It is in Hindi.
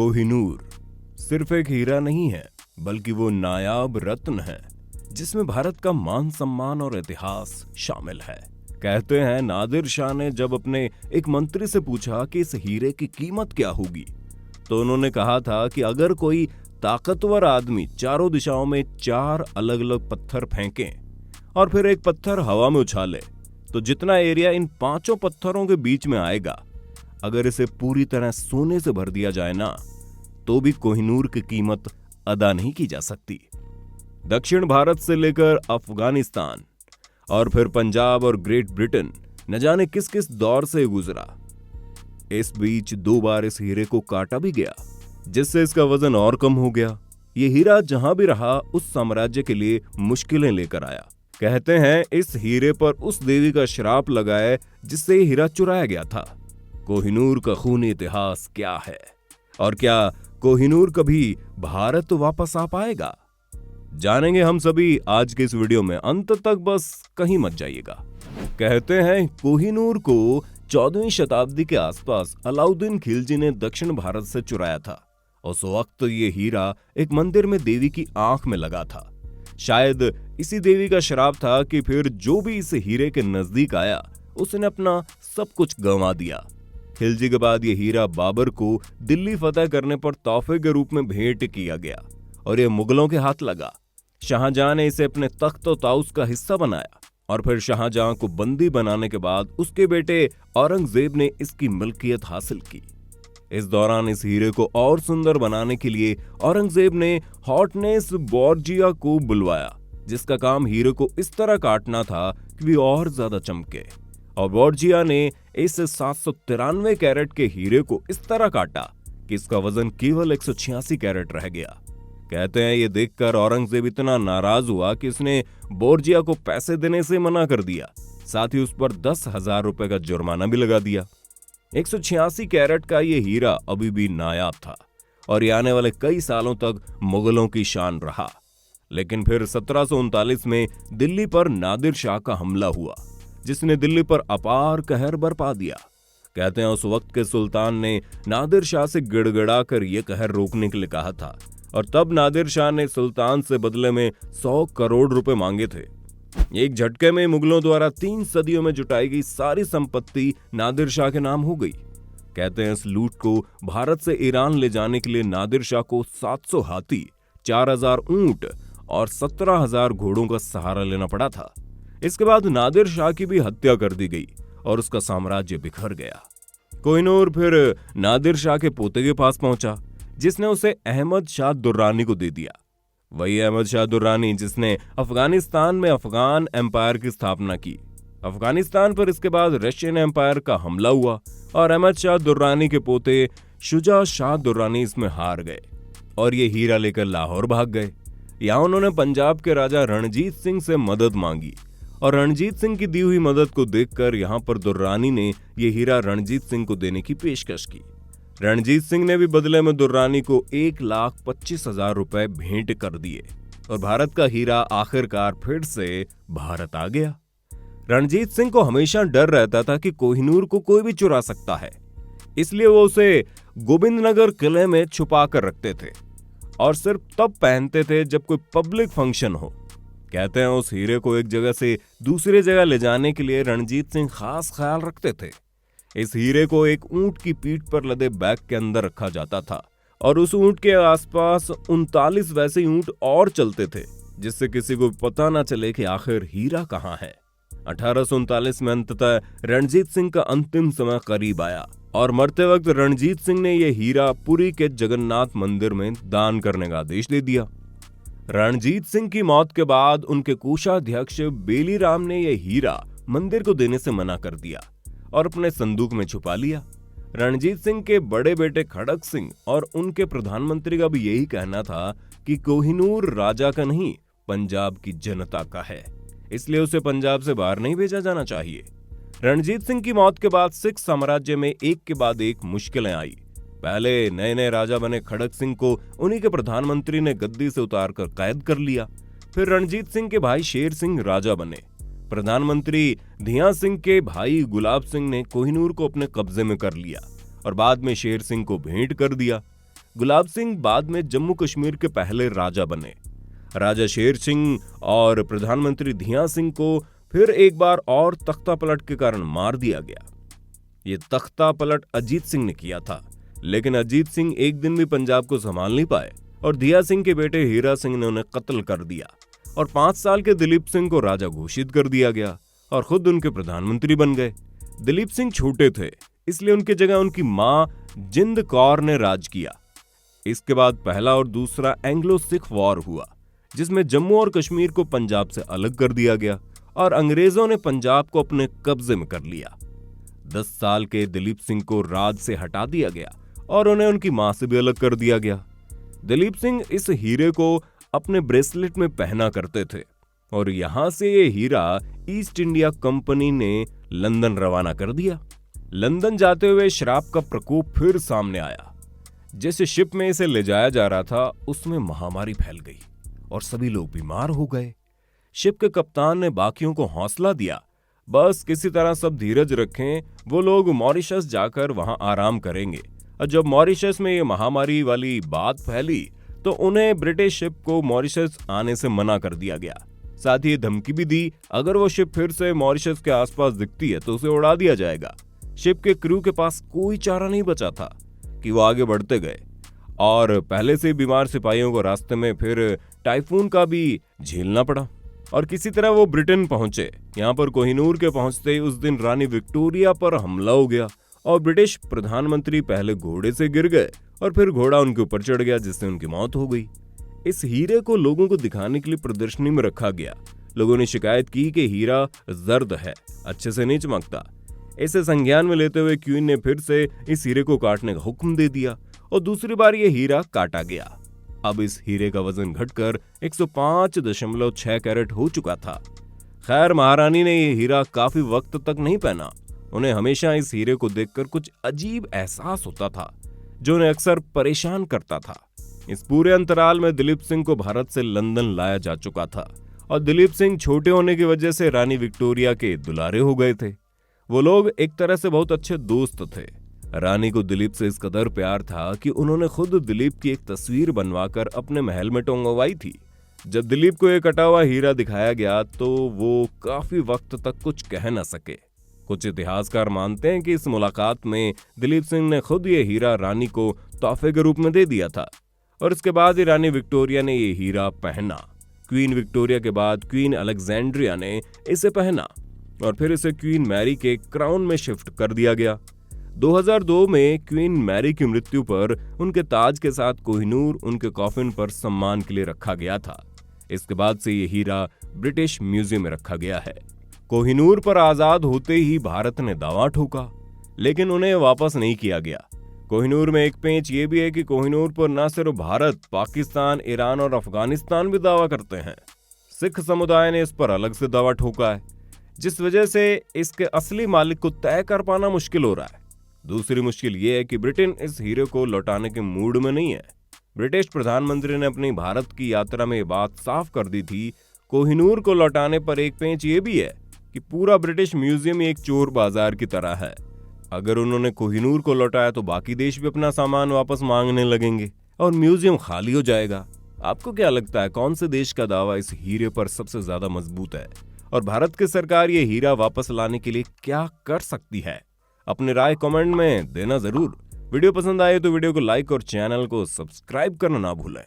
कोहिनूर सिर्फ एक हीरा नहीं है, बल्कि वो नायाब रत्न है जिसमें भारत का मान सम्मान और इतिहास शामिल है। कहते हैं नादिर शाह ने जब अपने एक मंत्री से पूछा कि इस हीरे की कीमत क्या होगी, तो उन्होंने कहा था कि अगर कोई ताकतवर आदमी चारों दिशाओं में 4 अलग अलग पत्थर फेंके और फिर एक पत्थर हवा में उछाले, तो जितना एरिया इन 5 पत्थरों के बीच में आएगा, अगर इसे पूरी तरह सोने से भर दिया जाए ना, तो भी कोहिनूर की कीमत अदा नहीं की जा सकती। दक्षिण भारत से लेकर अफगानिस्तान और फिर पंजाब और ग्रेट ब्रिटेन न जाने किस किस दौर से गुजरा। इस बीच 2 बार इस हीरे को काटा भी गया, जिससे इसका वजन और कम हो गया। ये हीरा जहां भी रहा उस साम्राज्य के लिए मुश्किलें लेकर आया। कहते हैं इस हीरे पर उस देवी का श्राप लगा है जिससे ये हीरा चुराया गया था। कोहिनूर का खूनी इतिहास क्या है और क्या कोहिनूर कभी भारत वापस आ पाएगा, जानेंगे हम सभी आज के इस वीडियो में। अंत तक बस कहीं मत जाइएगा। कहते हैं कोहिनूर को 14वीं शताब्दी के आसपास अलाउद्दीन खिलजी ने दक्षिण भारत से चुराया था। उस वक्त ये हीरा एक मंदिर में देवी की आंख में लगा था। शायद इसी देवी का श्राप था कि फिर जो भी इस हीरे के नजदीक आया उसने अपना सब कुछ गंवा दिया। खिलजी के बाद ये हीरा बाबर को दिल्ली फतह करने पर तोहफे के रूप में भेंट किया गया और ये मुगलों के हाथ लगा। शाहजहां ने इसे अपने तख्त और ताउस का हिस्सा बनाया और फिर शाहजहां को बंदी बनाने के बाद उसके बेटे औरंगजेब ने इसकी मिल्कियत हासिल की। इस दौरान इस हीरे को और सुंदर बनाने के लिए औरंगजेब ने हॉटनेस बोर्जिया को बुलवाया, जिसका काम हीरे को इस तरह काटना था कि वे और ज्यादा चमके। और बोर्जिया ने इस 793 कैरेट के हीरे को इस तरह काटा कि इसका वजन केवल 186 कैरेट रह गया। कहते हैं ये देखकर औरंगजेब इतना नाराज हुआ कि उसने बोर्जिया को पैसे देने से मना कर दिया, साथ ही उस पर 10,000 रुपए का जुर्माना भी लगा दिया। 186 कैरेट का ये हीरा अभी भी नायाब था और ये आने वाले कई सालों तक मुगलों की शान रहा। लेकिन फिर 1739 में दिल्ली पर नादिर शाह का हमला हुआ, जिसने दिल्ली पर अपार कहर बरपा दिया। कहते हैं उस वक्त के सुल्तान ने नादिर शाह से गिड़गिड़ा कर यह कहर रोकने के लिए कहा था और तब नादिर शाह ने सुल्तान से बदले में 100 करोड़ रुपए मांगे थे। एक झटके में मुगलों द्वारा 3 सदियों में जुटाई गई सारी संपत्ति नादिर शाह के नाम हो गई। कहते हैं इस लूट को भारत से ईरान ले जाने के लिए नादिर शाह को 700 हाथी, 4000 ऊंट और 17,000 घोड़ों का सहारा लेना पड़ा था। इसके बाद नादिर शाह की भी हत्या कर दी गई और उसका साम्राज्य बिखर गया। कोहिनूर फिर नादिर शाह के पोते के पास पहुंचा, जिसने उसे अहमद शाह दुर्रानी को दे दिया। वही अहमद शाह दुर्रानी जिसने अफगानिस्तान में अफगान एम्पायर की स्थापना की। अफगानिस्तान पर इसके बाद रशियन एम्पायर का हमला हुआ और अहमद शाह दुर्रानी के पोते शुजा शाह दुर्रानी इसमें हार गए और ये हीरा लेकर लाहौर भाग गए। यहाँ उन्होंने पंजाब के राजा रणजीत सिंह से मदद मांगी और रणजीत सिंह की दी हुई मदद को देखकर यहाँ पर दुर्रानी ने यह हीरा रणजीत सिंह को देने की पेशकश की। रणजीत सिंह ने भी बदले में दुर्रानी को 1,25,000 रुपए भेंट कर दिए और भारत का हीरा आखिरकार फिर से भारत आ गया। रणजीत सिंह को हमेशा डर रहता था कि कोहिनूर को कोई भी चुरा सकता है, इसलिए वो उसे गोविंदनगर किले में छुपा कर रखते थे और सिर्फ तब पहनते थे जब कोई पब्लिक फंक्शन हो। कहते हैं उस हीरे को एक जगह से दूसरी जगह ले जाने के लिए रणजीत सिंह खास ख्याल रखते थे। इस हीरे को एक ऊंट की पीठ पर लदे बैग के अंदर रखा जाता था और उस ऊंट के आसपास 39 वैसे ऊंट और चलते थे, जिससे किसी को पता ना चले कि आखिर हीरा कहाँ है। 1839 में अंततः रणजीत सिंह का अंतिम समय करीब आया और मरते वक्त रणजीत सिंह ने यह हीरा पुरी के जगन्नाथ मंदिर में दान करने का आदेश दे दिया। रणजीत सिंह की मौत के बाद उनके कोषाध्यक्ष बेलीराम ने यह हीरा मंदिर को देने से मना कर दिया और अपने संदूक में छुपा लिया। रणजीत सिंह के बड़े बेटे खड़क सिंह और उनके प्रधानमंत्री का भी यही कहना था कि कोहिनूर राजा का नहीं, पंजाब की जनता का है, इसलिए उसे पंजाब से बाहर नहीं भेजा जाना चाहिए। रणजीत सिंह की मौत के बाद सिख साम्राज्य में एक के बाद एक मुश्किलें आई। पहले नए नए राजा बने खड़क सिंह को उन्हीं के प्रधानमंत्री ने गद्दी से उतारकर कैद कर लिया। फिर रणजीत सिंह के भाई शेर सिंह राजा बने। प्रधानमंत्री धिया सिंह के भाई गुलाब सिंह ने कोहिनूर को अपने कब्जे में कर लिया और बाद में शेर सिंह को भेंट कर दिया। गुलाब सिंह बाद में जम्मू कश्मीर के पहले राजा बने। राजा शेर सिंह और प्रधानमंत्री धिया सिंह को फिर एक बार और तख्ता पलट के कारण मार दिया गया। ये तख्ता पलट अजीत सिंह ने किया था, लेकिन अजीत सिंह एक दिन भी पंजाब को संभाल नहीं पाए और धिया सिंह के बेटे हीरा सिंह ने उन्हें कत्ल कर दिया और 5 साल के दिलीप सिंह को राजा घोषित कर दिया गया और खुद उनके प्रधानमंत्री बन गए। दिलीप सिंह छोटे थे, इसलिए उनकी जगह उनकी मां जिंद कौर ने राज किया। इसके बाद पहला और दूसरा एंग्लो सिख वॉर हुआ, जिसमें जम्मू और कश्मीर को पंजाब से अलग कर दिया गया और अंग्रेजों ने पंजाब को अपने कब्जे में कर लिया। 10 साल के दिलीप सिंह को राज से हटा दिया गया और उन्हें उनकी मां से भी अलग कर दिया गया। दिलीप सिंह इस हीरे को अपने ब्रेसलेट में पहना करते थे और यहां से ये हीरा ईस्ट इंडिया कंपनी ने लंदन रवाना कर दिया। लंदन जाते हुए शराब का प्रकोप फिर सामने आया। जिस शिप में इसे ले जाया जा रहा था उसमें महामारी फैल गई और सभी लोग बीमार हो गए। शिप के कप्तान ने बाकियों को हौसला दिया, बस किसी तरह सब धीरज रखें, वो लोग मॉरिशस जाकर वहां आराम करेंगे। और जब मॉरिशस में ये महामारी वाली बात फैली तो उन्हें ब्रिटिश शिप को मॉरिशस आने से मना कर दिया गया। साथ ही धमकी भी दी, अगर वो शिप फिर से मॉरिशस के आसपास दिखती है तो उसे उड़ा दिया जाएगा। शिप के क्रू के पास कोई चारा नहीं बचा था कि वो आगे बढ़ते गए और पहले से बीमार सिपाहियों को रास्ते में फिर टाइफून का भी झेलना पड़ा और किसी तरह वो ब्रिटेन पहुंचे। यहाँ पर कोहिनूर के पहुंचते ही उस दिन रानी विक्टोरिया पर हमला हो गया और ब्रिटिश प्रधानमंत्री पहले घोड़े से गिर गए और फिर घोड़ा उनके ऊपर चढ़ गया, जिससे उनकी मौत हो गई। इस हीरे को लोगों को दिखाने के लिए प्रदर्शनी में रखा गया। लोगों ने शिकायत की कि हीरा जर्द है, अच्छे से नहीं चमकता। इसे संज्ञान में लेते हुए क्वीन ने फिर से इस हीरे को काटने का हुक्म दे दिया और दूसरी बार ये हीरा काटा गया। अब इस हीरे का वजन घटकर 105.6 कैरेट हो चुका था। खैर, महारानी ने ये हीरा काफी वक्त तक नहीं पहना। उन्हें हमेशा इस हीरे को देखकर कुछ अजीब एहसास होता था जो उन्हें अक्सर परेशान करता था। इस पूरे अंतराल में दिलीप सिंह को भारत से लंदन लाया जा चुका था और दिलीप सिंह छोटे होने की वजह से रानी विक्टोरिया के दुलारे हो गए थे। वो लोग एक तरह से बहुत अच्छे दोस्त थे। रानी को दिलीप से इस कदर प्यार था कि उन्होंने खुद दिलीप की एक तस्वीर बनवाकर अपने महल में टंगवाई थी। जब दिलीप को एक कटा हुआ हीरा दिखाया गया तो वो काफी वक्त तक कुछ कह न सके। कुछ इतिहासकार मानते हैं कि इस मुलाकात में दिलीप सिंह ने खुद ये हीरा रानी को तोहफे के रूप में दे दिया था और इसके बाद ही रानी विक्टोरिया ने ये हीरा पहना। क्वीन विक्टोरिया के बाद क्वीन अलेक्जेंड्रिया ने इसे पहना और फिर इसे क्वीन मैरी के क्राउन में शिफ्ट कर दिया गया। 2002 में क्वीन मैरी की मृत्यु पर उनके ताज के साथ कोहिनूर उनके कॉफिन पर सम्मान के लिए रखा गया था। इसके बाद से ये हीरा ब्रिटिश म्यूजियम में रखा गया है। कोहिनूर पर आजाद होते ही भारत ने दावा ठोका, लेकिन उन्हें वापस नहीं किया गया। कोहिनूर में एक पेंच ये भी है कि कोहिनूर पर न सिर्फ भारत, पाकिस्तान, ईरान और अफगानिस्तान भी दावा करते हैं। सिख समुदाय ने इस पर अलग से दावा ठोका है, जिस वजह से इसके असली मालिक को तय कर पाना मुश्किल हो रहा है। दूसरी मुश्किल ये है कि ब्रिटेन इस हीरे को लौटाने के मूड में नहीं है। ब्रिटिश प्रधानमंत्री ने अपनी भारत की यात्रा में ये बात साफ कर दी थी। कोहिनूर को लौटाने पर एक पेंच ये भी है कि पूरा ब्रिटिश म्यूजियम एक चोर बाजार की तरह है। अगर उन्होंने कोहिनूर को लौटाया तो बाकी देश भी अपना सामान वापस मांगने लगेंगे और म्यूजियम खाली हो जाएगा। आपको क्या लगता है, कौन से देश का दावा इस हीरे पर सबसे ज्यादा मजबूत है और भारत की सरकार ये हीरा वापस लाने के लिए क्या कर सकती है? अपनी राय कमेंट में देना जरूर। वीडियो पसंद आए तो वीडियो को लाइक और चैनल को सब्सक्राइब करना ना भूलें।